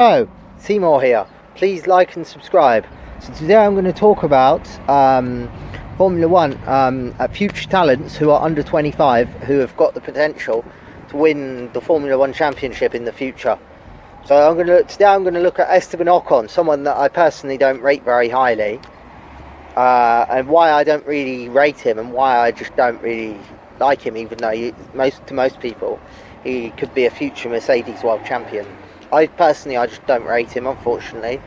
Hello, Seymour here. Please like and subscribe. So today I'm going to talk about Formula One, future talents who are under 25 who have got the potential to win the Formula One championship in the future. So today I'm going to look at Estaban Ocon, someone that I personally don't rate very highly, and why I don't really rate him and why I just don't really like him, even though to most people he could be a future Mercedes world champion. I just don't rate him, unfortunately.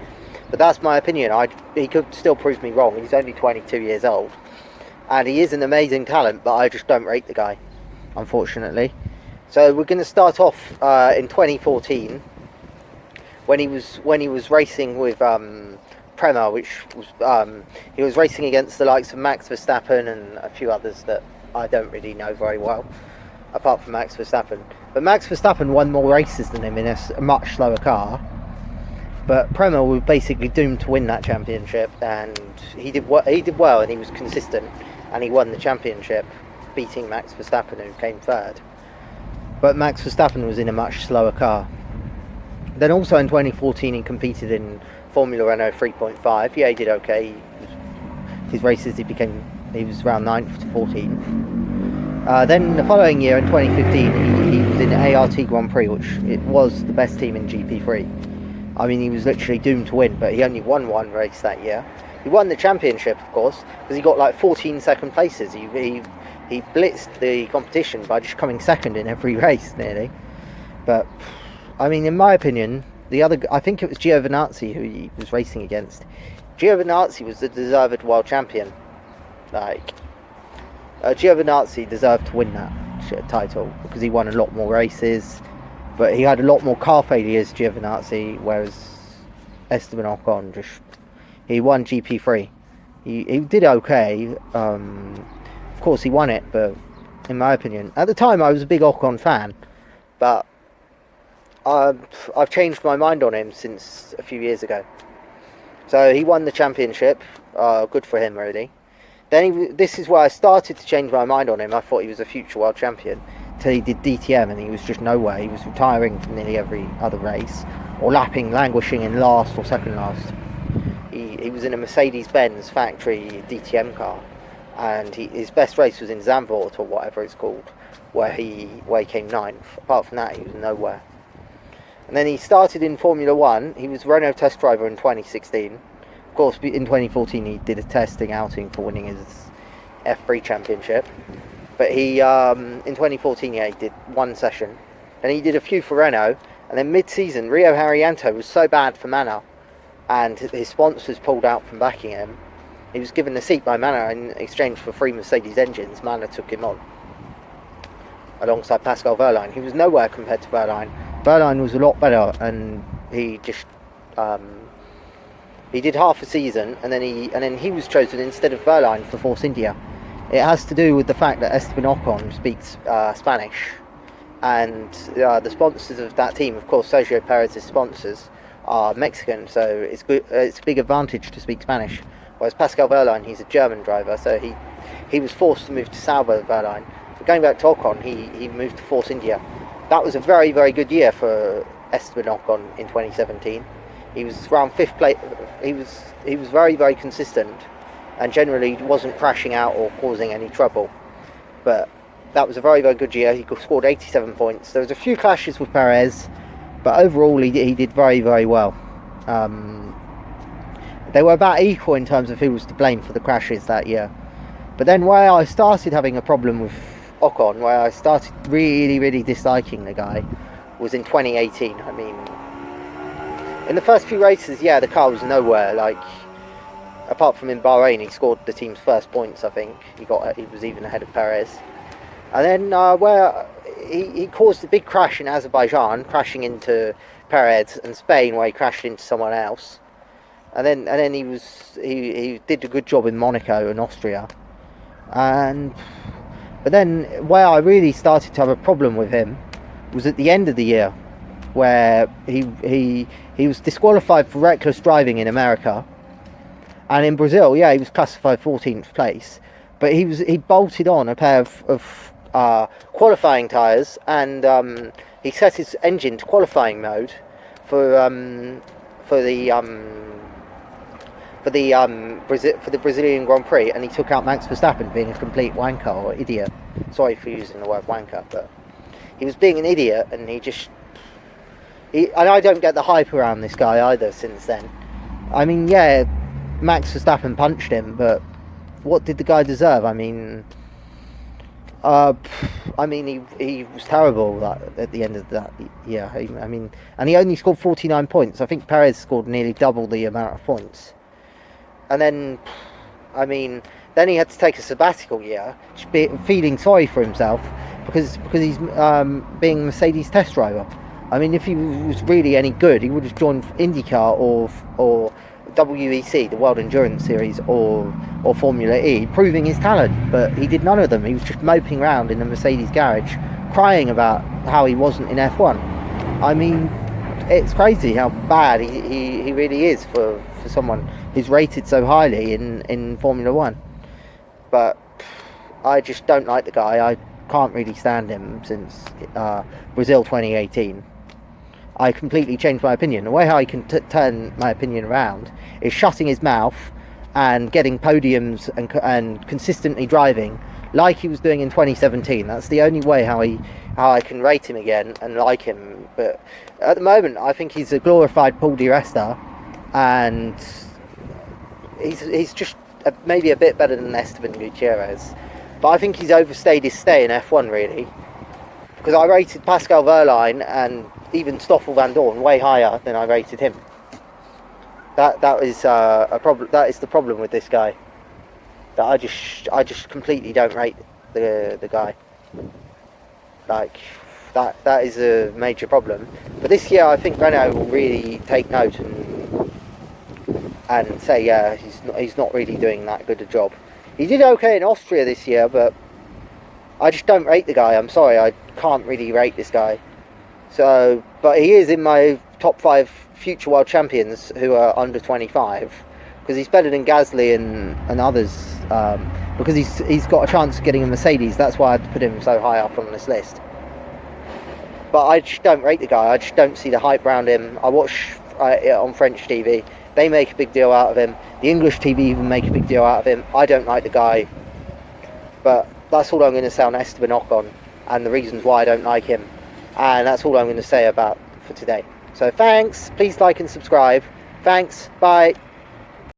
But that's my opinion. He could still prove me wrong. He's only 22 years old. And he is an amazing talent, but I just don't rate the guy, unfortunately. So we're going to start off in 2014, when he was racing with Prema, which was he was racing against the likes of Max Verstappen and a few others that I don't really know very well, apart from Max Verstappen. But Max Verstappen won more races than him in a much slower car. But Prema was basically doomed to win that championship, and he did well, and he was consistent, and he won the championship, beating Max Verstappen, who came third. But Max Verstappen was in a much slower car. Then also in 2014 he competed in Formula Renault 3.5. Yeah, he did okay. His races he was around 9th to 14th. Then the following year in 2015 he was in ART Grand Prix, which it was the best team in GP3. I mean, he was literally doomed to win, but he only won one race that year. He won the championship, of course, because he got like 14 second places. He blitzed the competition by just coming second in every race nearly. But I mean, in my opinion, I think it was Giovinazzi who he was racing against. Giovinazzi was the deserved world champion. Giovinazzi deserved to win that title because he won a lot more races, but he had a lot more car failures, Giovinazzi, whereas Esteban Ocon he won GP3. He did okay. Of course he won it, but in my opinion, at the time I was a big Ocon fan, but I've changed my mind on him since a few years ago. So he won the championship. Good for him, really. Then this is where I started to change my mind on him. I thought he was a future world champion till he did DTM, and he was just nowhere. He was retiring from nearly every other race, or languishing in last or second last. He was in a Mercedes-Benz factory DTM car, and his best race was in Zandvoort or whatever it's called, where he came 9th. Apart from that, he was nowhere. And then he started in Formula One. He was Renault test driver in 2016. Of course, in 2014 he did a testing outing for winning his F3 championship. But he, in 2014, he did one session. And he did a few for Renault. And then mid-season, Rio Haryanto was so bad for Manor, and his sponsors pulled out from backing him. He was given the seat by Manor in exchange for 3 Mercedes engines. Manor took him on, alongside Pascal Wehrlein. He was nowhere compared to Wehrlein. Wehrlein was a lot better, and he just... he did half a season, and then he was chosen instead of Wehrlein for Force India. It has to do with the fact that Esteban Ocon speaks Spanish, and the sponsors of that team, of course, Sergio Perez's sponsors, are Mexican, so it's a big advantage to speak Spanish. Whereas Pascal Wehrlein, he's a German driver, so he was forced to move to Sauber Wehrlein. But going back to Ocon, he moved to Force India. That was a very, very good year for Esteban Ocon in 2017. He was around 5th place. He was very, very consistent, and generally wasn't crashing out or causing any trouble. But that was a very, very good year. He scored 87 points. There was a few clashes with Perez, but overall he did very, very well. They were about equal in terms of who was to blame for the crashes that year. But then where I started having a problem with Ocon, where I started really, really disliking the guy, was in 2018. I mean, in the first few races, yeah, the car was nowhere. Apart from in Bahrain, he scored the team's first points. I think he was even ahead of Perez. And then where he caused a big crash in Azerbaijan, crashing into Perez, and Spain, where he crashed into someone else. And then he did a good job in Monaco and Austria. But then where I really started to have a problem with him was at the end of the year, where he was disqualified for reckless driving in America, and in Brazil, yeah, he was classified 14th place, but he bolted on a pair of qualifying tyres, and he set his engine to qualifying mode, for the Brazilian Grand Prix, and he took out Max Verstappen, being a complete wanker or idiot. Sorry for using the word wanker, but he was being an idiot, and and I don't get the hype around this guy either since then. I mean, yeah, Max Verstappen punched him, but what did the guy deserve? I mean, he was terrible at the end of that year. I mean, and he only scored 49 points. I think Perez scored nearly double the amount of points. And then, I mean, then he had to take a sabbatical year, feeling sorry for himself because he's being a Mercedes test driver. I mean, if he was really any good, he would have joined IndyCar or WEC, the World Endurance Series, or Formula E, proving his talent. But he did none of them. He was just moping around in the Mercedes garage, crying about how he wasn't in F1. I mean, it's crazy how bad he really is for someone who's rated so highly in Formula 1. But I just don't like the guy. I can't really stand him since Brazil 2018. I completely changed my opinion. The way how I can turn my opinion around is shutting his mouth and getting podiums and consistently driving like he was doing in 2017. That's the only way how I can rate him again and like him. But at the moment, I think he's a glorified Paul di Resta, and he's just maybe a bit better than Esteban Gutierrez. But I think he's overstayed his stay in F1 really, because I rated Pascal Wehrlein and even Stoffel Van Dorn way higher than I rated him. That is a problem. That is the problem with this guy. That I just completely don't rate the guy. Like that is a major problem. But this year I think Renault will really take note and say, yeah, he's not really doing that good a job. He did okay in Austria this year, but I just don't rate the guy. I'm sorry, I can't really rate this guy. So, but he is in my top 5 future world champions who are under 25, because he's better than Gasly and others, because he's got a chance of getting a Mercedes. That's why I'd put him so high up on this list. But I just don't rate the guy. I just don't see the hype around him. I watch it on French TV. They make a big deal out of him. The English TV even make a big deal out of him. I don't like the guy. But that's all I'm going to say on Esteban Ocon and the reasons why I don't like him. And that's all I'm going to say for today. So thanks. Please like and subscribe. Thanks. Bye.